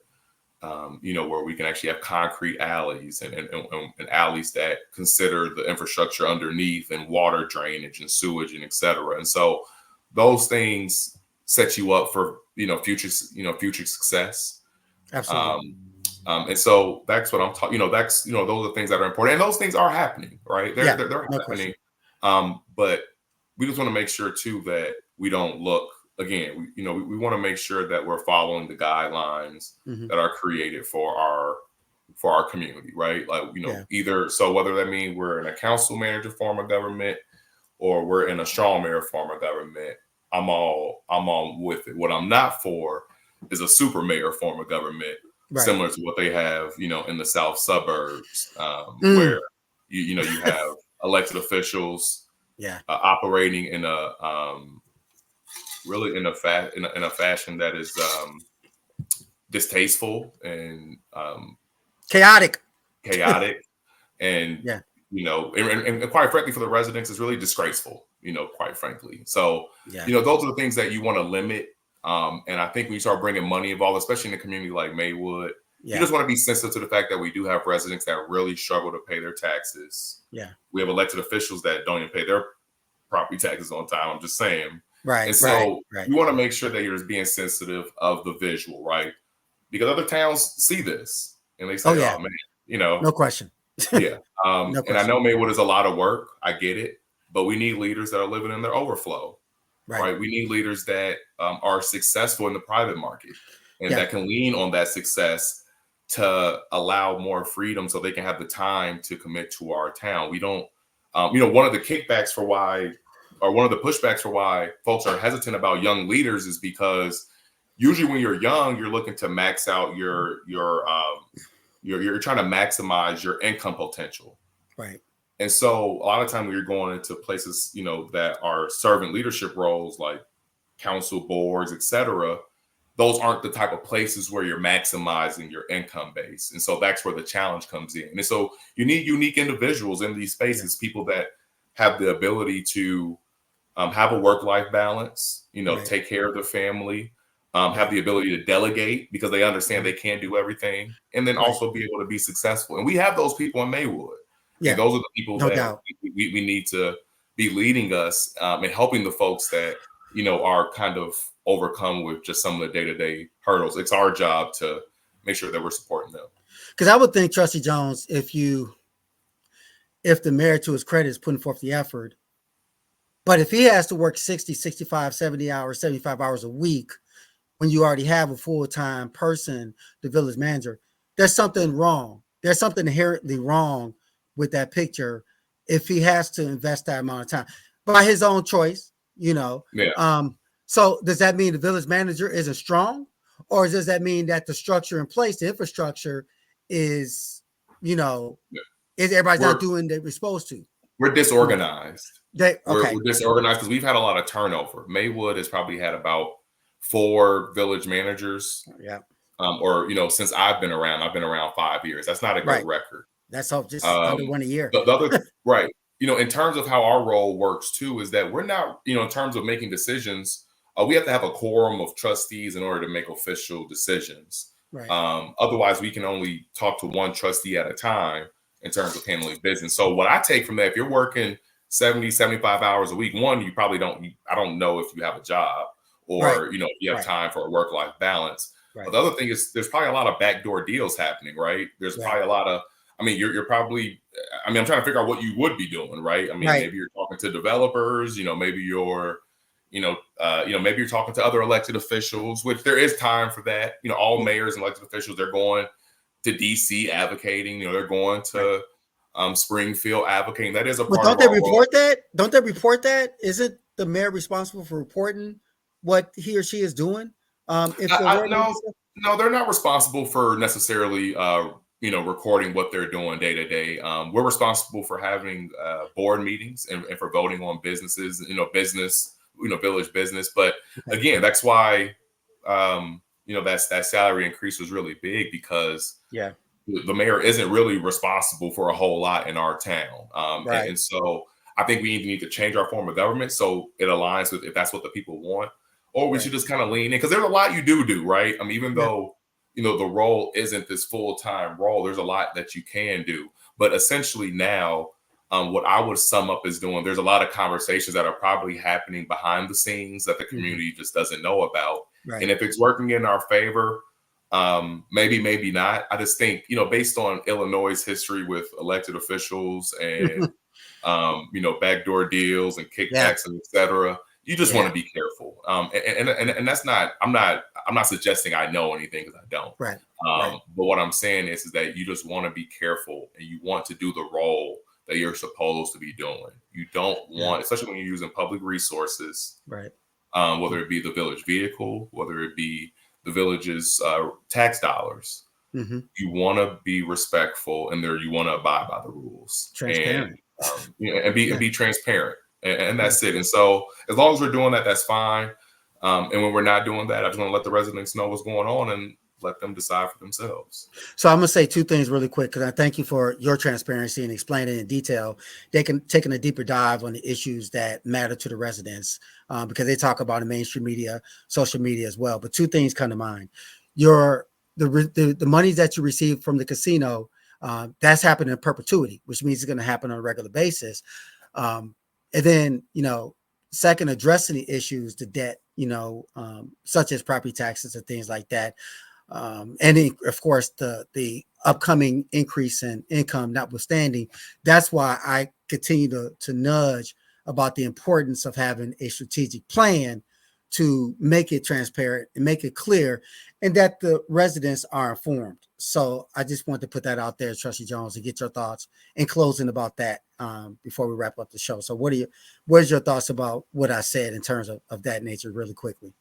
where we can actually have concrete alleys and alleys that consider the infrastructure underneath and water drainage and sewage and et cetera. And so those things set you up for, future success. Absolutely. And so that's what I'm talking, those are things that are important, and those things are happening, right? They're No happening. But we just want to make sure too that we don't look, again, we want to make sure that we're following the guidelines that are created for our community, right? Like, either, so whether that means we're in a council manager form of government or we're in a strong mayor form of government, I'm all with it. What I'm not for is a super mayor form of government, similar to what they have, in the South suburbs, where you have elected officials operating in a really in a fashion that is distasteful and chaotic and and quite frankly for the residents is really disgraceful, quite frankly. So those are the things that you want to limit. And I think when you start bringing money involved, especially in a community like Maywood, you just want to be sensitive to the fact that we do have residents that really struggle to pay their taxes. We have elected officials that don't even pay their property taxes on time. I'm just saying. And so you want to make sure that you're just being sensitive of the visual, right? Because other towns see this and they say, oh man, no question. And I know Maywood is a lot of work. I get it. But we need leaders that are living in their overflow. Right. We need leaders that are successful in the private market and that can lean on that success to allow more freedom so they can have the time to commit to our town. We don't, one of the kickbacks for why, or one of the pushbacks for why folks are hesitant about young leaders is because usually when you're young, you're looking to max out you're trying to maximize your income potential. Right. And so a lot of time when you're going into places, that are servant leadership roles like council boards, et cetera, those aren't the type of places where you're maximizing your income base. And so that's where the challenge comes in. And so you need unique individuals in these spaces, people that have the ability to have a work-life balance, take care of their family, have the ability to delegate because they understand they can't do everything, and then also be able to be successful. And we have those people in Maywood. And those are the people that we need to be leading us and helping the folks that, are kind of overcome with just some of the day-to-day hurdles. It's our job to make sure that we're supporting them. Because I would think, Trustee Jons, if the mayor, to his credit, is putting forth the effort, but if he has to work 60, 65, 70 hours, 75 hours a week, when you already have a full-time person, the village manager, there's something wrong. There's something inherently wrong with that picture if he has to invest that amount of time by his own choice, So does that mean the village manager isn't strong, or does that mean that the structure in place, the infrastructure is, is everybody's not doing what they're supposed to? We're disorganized. We're disorganized because we've had a lot of turnover. Maywood has probably had about 4 village managers. Since I've been around 5 years. That's not a good record. That's all, just under one a year. The other, in terms of how our role works too, is that we're not, in terms of making decisions, we have to have a quorum of trustees in order to make official decisions. Otherwise, we can only talk to one trustee at a time in terms of handling business. So what I take from that, if you're working 70, 75 hours a week, one, you probably I don't know if you have a job or, if you have time for a work-life balance. But the other thing is there's probably a lot of backdoor deals happening, right? There's probably a lot of, you're probably, I'm trying to figure out what you would be doing, right? Maybe you're talking to developers, maybe you're, maybe you're talking to other elected officials, which there is time for that. All mayors and elected officials, they're going to DC advocating, they're going to Springfield advocating. That is a part But don't they report role. that? Don't they report that? Isn't the mayor responsible for reporting what he or she is doing? No, they're not responsible for necessarily, recording what they're doing day to day. We're responsible for having board meetings and for voting on businesses, business, village business. But again, that's why, that salary increase was really big because the mayor isn't really responsible for a whole lot in our town. And so I think we either need to change our form of government so it aligns with if that's what the people want, or we should just kind of lean in, because there's a lot you do, right? I mean, even though, you know, the role isn't this full-time role, there's a lot that you can do. But essentially now, what I would sum up as doing, there's a lot of conversations that are probably happening behind the scenes that the community just doesn't know about. Right. And if it's working in our favor, maybe not. I just think, you know, based on Illinois' history with elected officials and, you know, backdoor deals and kickbacks and et cetera, you just want to be careful. And that's not, I'm not suggesting I know anything, because I don't. Right. But what I'm saying is that you just want to be careful, and you want to do the role that you're supposed to be doing. You don't want, especially when you're using public resources, right? Whether it be the village vehicle, whether it be the village's tax dollars, you want to be respectful, and you want to abide by the rules, transparent, and you know, and be transparent, and that's it. And so, as long as we're doing that, that's fine. And when we're not doing that, I just want to let the residents know what's going on and let them decide for themselves. So I'm going to say two things really quick, because I thank you for your transparency and explaining in detail. Taking a deeper dive on the issues that matter to the residents, because they talk about in mainstream media, social media as well. But two things come to mind. The monies that you receive from the casino, that's happening in perpetuity, which means it's going to happen on a regular basis. And then, you know, second, addressing the issues, the debt, you know, such as property taxes and things like that. And of course, the upcoming increase in income notwithstanding, that's why I continue to nudge about the importance of having a strategic plan to make it transparent and make it clear, and that the residents are informed. So I just want to put that out there, Trustee Jons, and get your thoughts in closing about that before we wrap up the show. So what are your thoughts about what I said in terms of that nature, really quickly?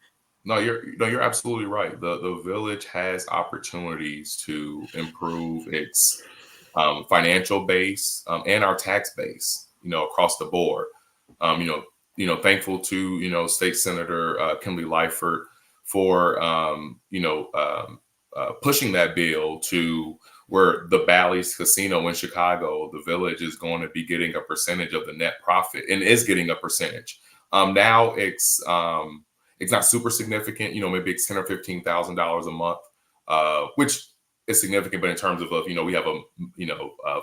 No, you're absolutely right. The village has opportunities to improve its financial base and our tax base, you know, across the board. Thankful to State Senator Kimberly Lightford for pushing that bill to where the Bally's Casino in Chicago, the village, is going to be getting a percentage of the net profit, and is getting a percentage. Now it's not super significant, maybe it's $10,000 or $15,000 a month, which is significant, but in terms of we have a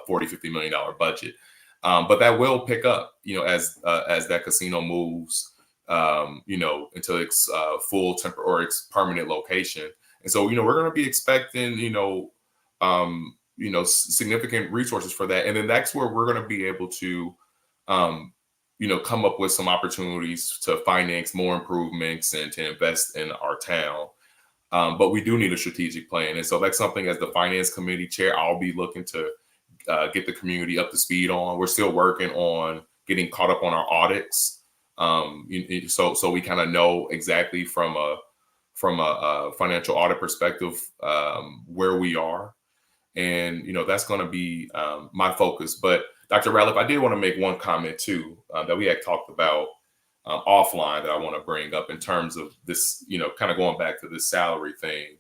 $40-50 million budget, but that will pick up, as that casino moves, until its full or its permanent location. And so, we're going to be expecting, significant resources for that. And then that's where we're going to be able to, come up with some opportunities to finance more improvements and to invest in our town. But we do need a strategic plan. And so that's something, as the finance committee chair, I'll be looking to get the community up to speed on. We're still working on getting caught up on our audits. So we kind of know exactly from a financial audit perspective where we are. And, that's going to be my focus. But Dr. Ratliff, I did want to make one comment too that we had talked about offline that I want to bring up in terms of this, kind of going back to this salary thing.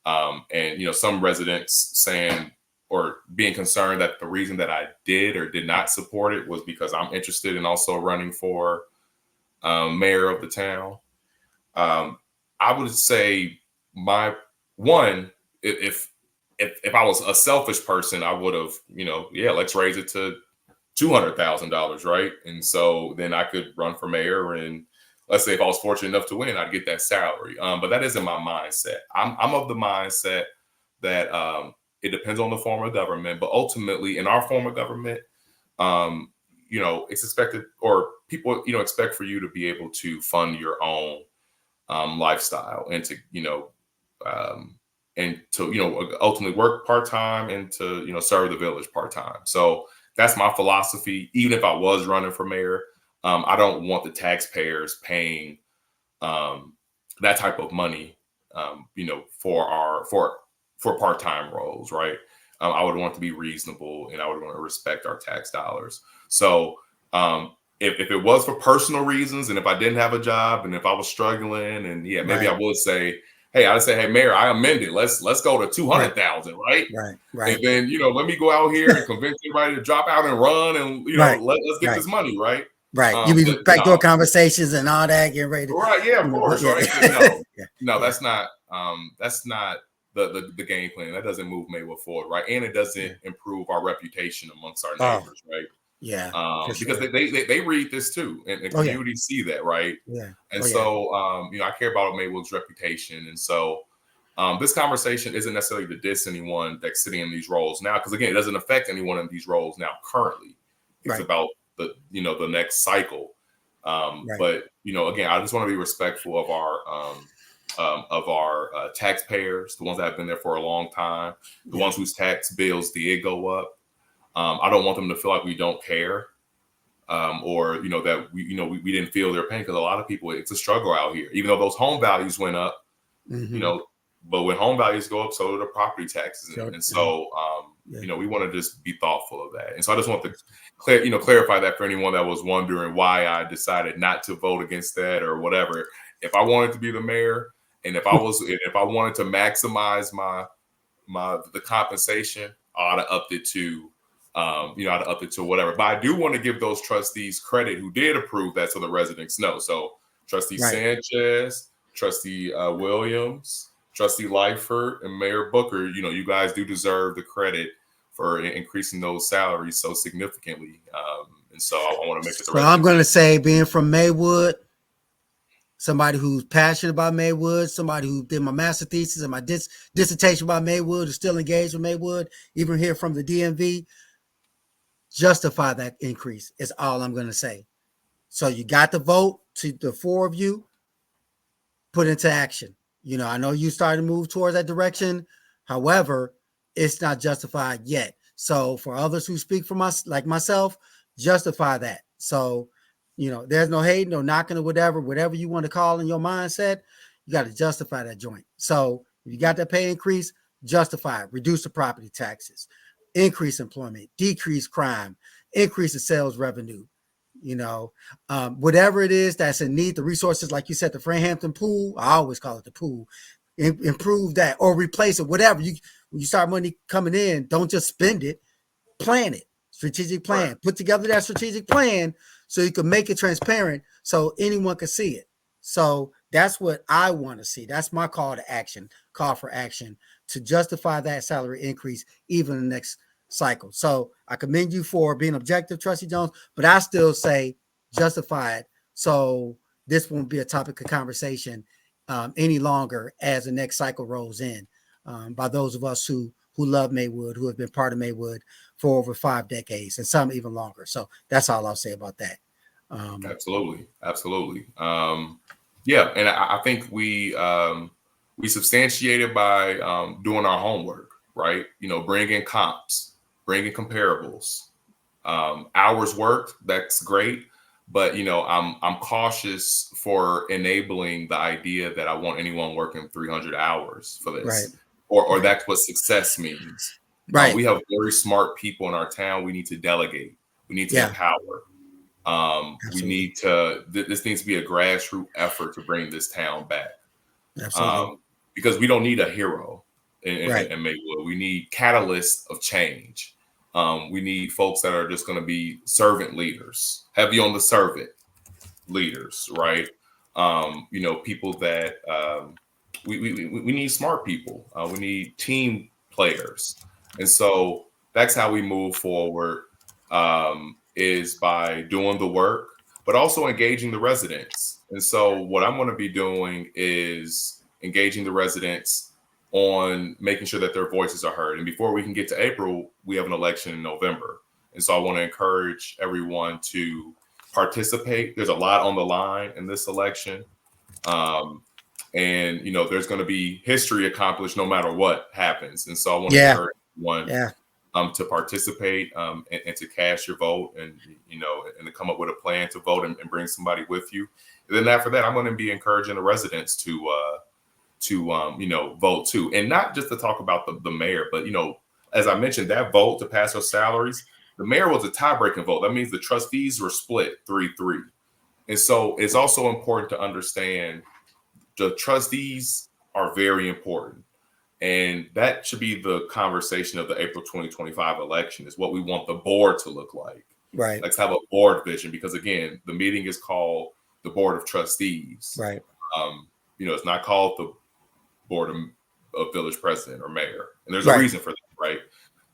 And, some residents saying or being concerned that the reason that I did or did not support it was because I'm interested in also running for mayor of the town. I would say if I was a selfish person, I would have, let's raise it to $200,000, right? And so then I could run for mayor, and let's say if I was fortunate enough to win, I'd get that salary. But that isn't my mindset. I'm of the mindset that it depends on the form of government, but ultimately in our form of government, it's expected, or people, expect for you to be able to fund your own lifestyle and to, ultimately work part-time and to, serve the village part-time. So that's my philosophy. Even if I was running for mayor, I don't want the taxpayers paying that type of money, for part-time roles, right? I would want to be reasonable, and I would want to respect our tax dollars. So if it was for personal reasons, and if I didn't have a job, and if I was struggling, and maybe I would say hey, I'd say, hey, Mayor, I amended. Let's go to 200,000, right? Right. And then let me go out here and convince everybody to drop out and run, and let's get this money, right? You be But backdoor conversations and all that, getting ready. Right, yeah, of course, right? No, that's not the game plan. That doesn't move Maywood forward, right? And it doesn't improve our reputation amongst our neighbors, right? Yeah, because they read this too, and the community see that, right? Yeah, and so I care about Maywood's reputation, and so this conversation isn't necessarily to diss anyone that's sitting in these roles now, because again, it doesn't affect anyone in these roles now currently. It's about the next cycle. But again, I just want to be respectful of our taxpayers, the ones that have been there for a long time, the ones whose tax bills did go up. I don't want them to feel like we don't care, or that we didn't feel their pain, because a lot of people, it's a struggle out here. Even though those home values went up, but when home values go up, so do the property taxes, and so we want to just be thoughtful of that. And so I just want to clarify that for anyone that was wondering why I decided not to vote against that or whatever. If I wanted to be the mayor, and if I wanted to maximize the compensation, I ought to upped it to whatever. But I do want to give those trustees credit who did approve that, so the residents know. So Trustee Sanchez, Trustee Williams, Trustee Lightford, and Mayor Booker, you guys do deserve the credit for increasing those salaries so significantly. And so I want to make it the I'm going to say, being from Maywood, somebody who's passionate about Maywood, somebody who did my master thesis and my dissertation about Maywood, is still engaged with Maywood, even here from the DMV, justify that increase is all I'm going to say. So you got the vote, to the four of you, put into action. I know you started to move towards that direction. However, it's not justified yet. So for others who speak for us, like myself, justify that. So, there's no hate, no knocking, or whatever you want to call in your mindset, you got to justify that joint. So if you got that pay increase, justify it. Reduce the property taxes, increase employment, decrease crime, increase the sales revenue. Whatever it is that's in need, the resources, like you said, the Frankhampton pool, I always call it the pool, improve that or replace it, whatever. When you start money coming in, don't just spend it, plan it, strategic plan, put together that strategic plan so you can make it transparent so anyone can see it. So that's what I want to see. That's my call for action to justify that salary increase, even in the next cycle. So I commend you for being objective, Trustee Jones, but I still say justify it so this won't be a topic of conversation any longer as the next cycle rolls in, by those of us who love Maywood, who have been part of Maywood for over 5 decades and some even longer. So that's all I'll say about that. Absolutely. Yeah, and I think we substantiated by doing our homework, right? Bringing comps, bringing comparables, hours worked. That's great, but I'm cautious for enabling the idea that I want anyone working 300 hours for this, or that's what success means. We have very smart people in our town. We need to delegate. We need to empower. We need to. This needs to be a grassroots effort to bring this town back. Because we don't need a hero in Maywood. We need catalysts of change. We need folks that are just going to be servant leaders, heavy on the servant leaders, right? People that we need smart people. We need team players, and so that's how we move forward. Is by doing the work, but also engaging the residents. And so what I'm going to be doing is engaging the residents on making sure that their voices are heard. And before we can get to April, we have an election in November. And so I want to encourage everyone to participate. There's a lot on the line in this election. And, there's going to be history accomplished no matter what happens. And so I want to encourage everyone to participate and to cast your vote, and and to come up with a plan to vote and bring somebody with you. And then after that, I'm going to be encouraging the residents to vote too, and not just to talk about the mayor, but as I mentioned, that vote to pass those salaries, the mayor was a tie-breaking vote. That means the trustees were split 3-3, and so it's also important to understand the trustees are very important. And that should be the conversation of the April 2025 election, is what we want the board to look like. Right. Let's have a board vision, because again, the meeting is called the Board of Trustees. Right. It's not called the Board of Village President or Mayor. And there's a Right. reason for that, right?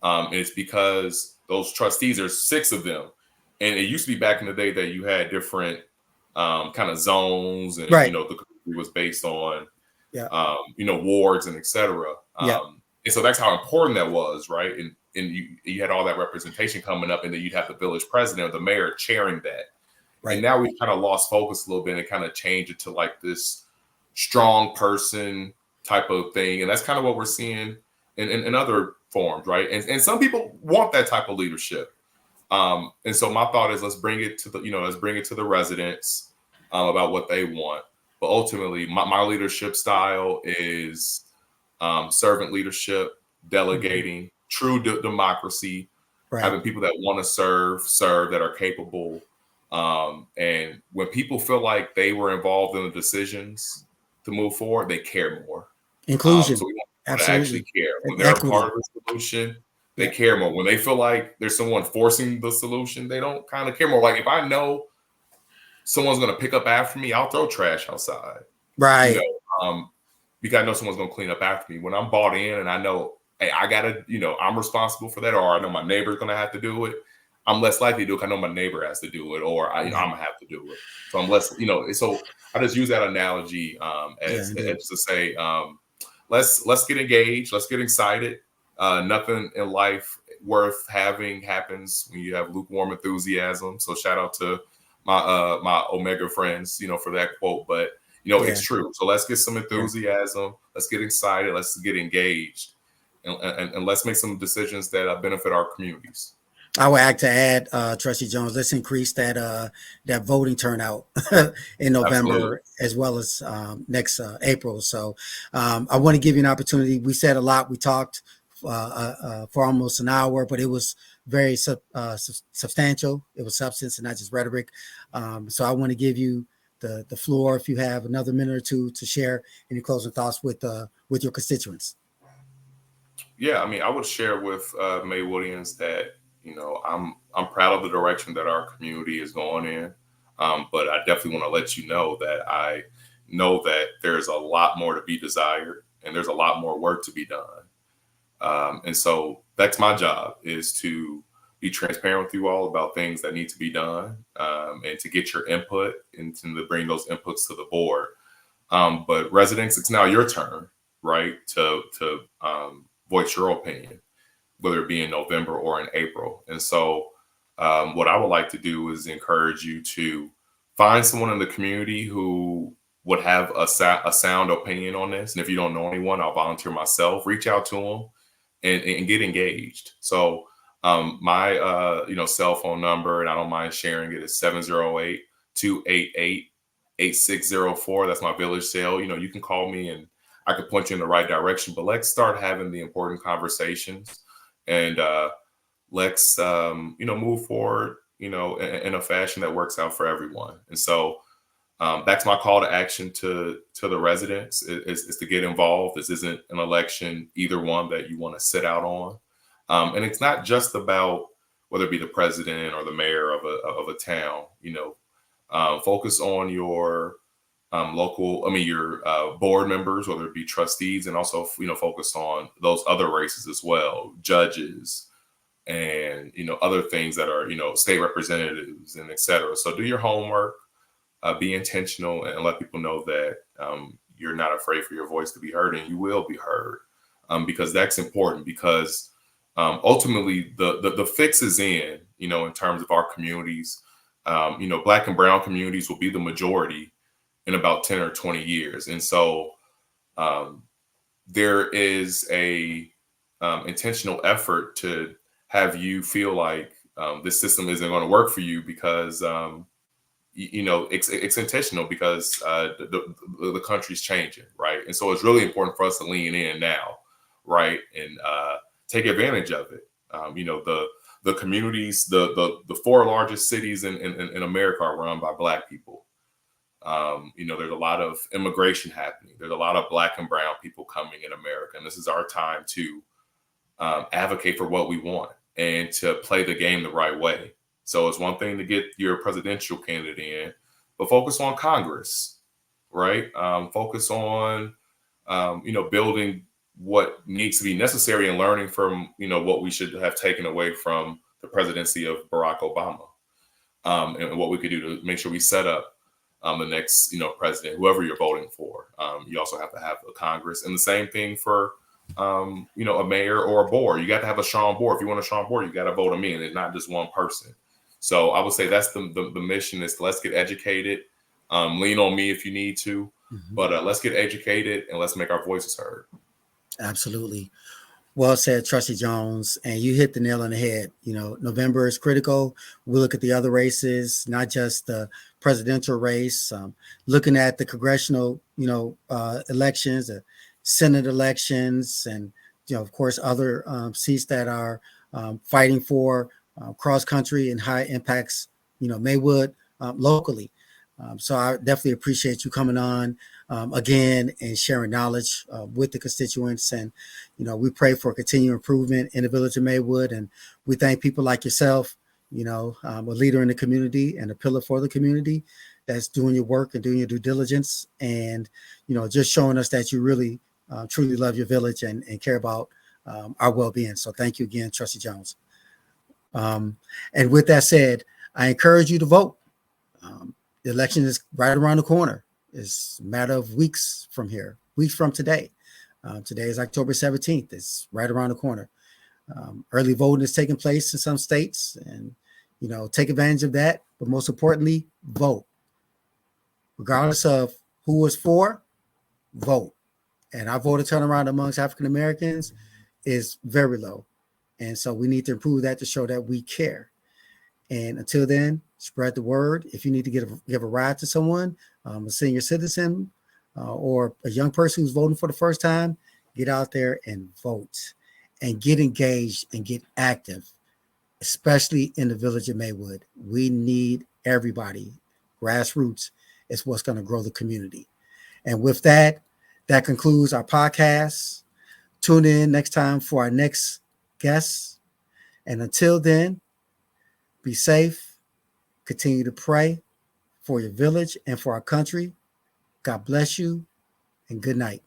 And it's because those trustees, there's 6 of them. And it used to be back in the day that you had different kind of zones, and, Right. the community was based on, Yeah. wards and et cetera. Yeah. And so that's how important that was, right? And you had all that representation coming up, and then you'd have the village president or the mayor chairing that. Right. And now we've kind of lost focus a little bit and kind of changed it to like this strong person type of thing. And that's kind of what we're seeing in other forms, right? And some people want that type of leadership. And so my thought is, let's bring it to the residents about what they want. But ultimately, my leadership style is servant leadership, delegating, true democracy, Right. having people that want to serve, that are capable. And when people feel like they were involved in the decisions to move forward, they care more. Inclusion. So we want people to Absolutely. actually care. When And they're equity. a part of the solution, they care more. When they feel like there's someone forcing the solution, they don't kind of care more. Like, if I know someone's going to pick up after me, I'll throw trash outside. Right. Because I know someone's going to clean up after me. When I'm bought in and I know, hey, I got to, I'm responsible for that, or I know my neighbor's going to have to do it, I'm less likely to do it. I know my neighbor has to do it, or I'm going to have to do it. So I'm less, so I just use that analogy as to say, let's get engaged. Let's get excited. Nothing in life worth having happens when you have lukewarm enthusiasm. So shout out to my Omega friends, for that quote, but it's true. So let's get some enthusiasm. Let's get excited. Let's get engaged, and let's make some decisions that benefit our communities. I would like to add, Trustee Jons, let's increase that voting turnout in November. Absolutely. As well as next April. So I want to give you an opportunity. We said a lot. We talked for almost an hour, but it was very substantial. It was substance and not just rhetoric. So I want to give you the floor, if you have another minute or two, to share any closing thoughts with your constituents. Yeah, I would share with Maywoodians that I'm proud of the direction that our community is going in, but I definitely want to let you know that I know that there's a lot more to be desired, and there's a lot more work to be done. And so that's my job, is to be transparent with you all about things that need to be done, and to get your input and to bring those inputs to the board. But residents, it's now your turn, right, to voice your opinion, whether it be in November or in April. And so what I would like to do is encourage you to find someone in the community who would have a sound opinion on this. And if you don't know anyone, I'll volunteer myself. Reach out to them and get engaged. So my cell phone number, and I don't mind sharing it, is 708-288-8604. That's my village cell. You can call me and I could point you in the right direction. But let's start having the important conversations, and let's move forward in a fashion that works out for everyone. And so that's my call to action to the residents, is to get involved. This isn't an election, either one, that you want to sit out on. And it's not just about whether it be the president or the mayor of a town. Focus on your your board members, whether it be trustees, and also focus on those other races as well, judges, and other things that are state representatives and et cetera. So do your homework, be intentional, and let people know that you're not afraid for your voice to be heard, and you will be heard, because that's important. Because ultimately the fix is in terms of our communities. Black and brown communities will be the majority in about 10 or 20 years. And so there is a intentional effort to have you feel like this system isn't going to work for you, because it's intentional, because the country's changing, right? And so it's really important for us to lean in now, right, and take advantage of it. The communities, the 4 largest cities in America are run by Black people. There's a lot of immigration happening. There's a lot of Black and brown people coming in America. And this is our time to advocate for what we want and to play the game the right way. So it's one thing to get your presidential candidate in, but focus on Congress, right? Focus on, building what needs to be necessary and learning from, what we should have taken away from the presidency of Barack Obama, and what we could do to make sure we set up the next, president, whoever you're voting for. You also have to have a Congress, and the same thing for, a mayor or a board. You got to have a strong board. If you want a strong board, you got to vote them in. It's not just one person. So I would say that's the mission is let's get educated. Lean on me if you need to, but let's get educated and let's make our voices heard. Absolutely. Well said, Trustee Jons, and you hit the nail on the head. November is critical. We look at the other races, not just the presidential race, looking at the congressional, elections, the Senate elections, and, of course, other seats that are fighting for cross country and high impacts, Maywood locally. So I definitely appreciate you coming on again and sharing knowledge with the constituents. And, we pray for continued improvement in the village of Maywood. And we thank people like yourself, a leader in the community and a pillar for the community that's doing your work and doing your due diligence and, just showing us that you really truly love your village and care about our well-being. So thank you again, Trustee Jons. And with that said, I encourage you to vote. The election is right around the corner. It's a matter of weeks from here, weeks from today. Today is October 17th. It's right around the corner. Early voting is taking place in some states, and take advantage of that. But most importantly, vote. Regardless of who is for, vote. And our voter turnaround amongst African Americans is very low, and so we need to improve that to show that we care. And until then, spread the word. If you need to give a ride to someone, a senior citizen, or a young person who's voting for the first time, get out there and vote and get engaged and get active, especially in the village of Maywood. We need everybody. Grassroots is what's going to grow the community. And with that, that concludes our podcast. Tune in next time for our next guest. And until then, be safe. Continue to pray for your village and for our country. God bless you and good night.